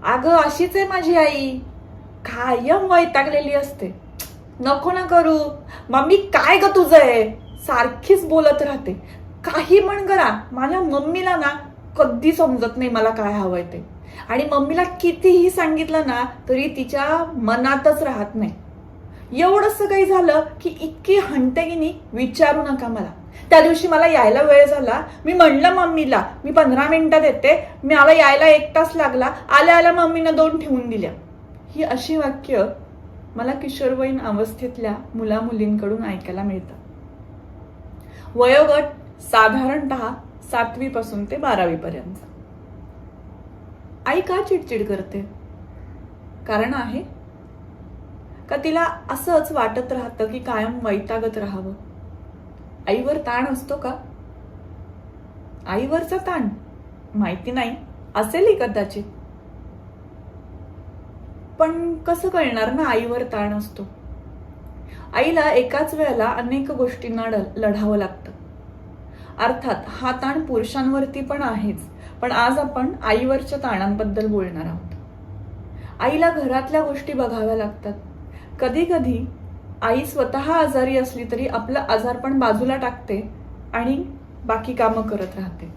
अगं अशीच आहे माझी आई, कायम वैतागलेली असते. नको ना करू. मम्मी काय ग तुझं आहे, सारखीच बोलत राहते. काही म्हण करा, माझ्या मम्मीला ना कधी समजत नाही मला काय हवंय ते. आणि मम्मीला कितीही सांगितलं ना तरी तिच्या मनातच राहत नाही. एवढंसं काही झालं की इतकी हणते की नाही विचारू नका मला. त्या दिवशी मला यायला वेळ झाला, मी म्हणलं मम्मीला मी 15 मिनिटात येते, मला यायला 1 तास लागला, आल्या आल्या मम्मीनं 2 ठेवून दिल्या. ही अशी वाक्य मला किशोरवयीन अवस्थेतल्या मुला मुलींकडून ऐकायला मिळतं. वयोगट साधारणतः 7वी पासून ते 12वी पर्यंत. आई का चिडचिड करते? कारण आहे का तिला असंच वाटत राहतं की कायम वैतागत राहावं? आईवर ताण असतो का? आईवरचा ताण माहिती नाही, असेलही कदाचित. पण कसं कळणार ना आईवर ताण असतो? आईला एकाच वेळेला अनेक गोष्टींना लढावं लागतं. अर्थात हा ताण पुरुषांवरती पण आहेच, पण आज आपण आईवरच्या ताणांबद्दल बोलणार आहोत. आईला घरातल्या गोष्टी बघाव्या लागतात. कधी कधी आई स्वतः आजारी असली तरी आपलं आजारपण बाजूला टाकते आणि बाकी कामं करत राहते.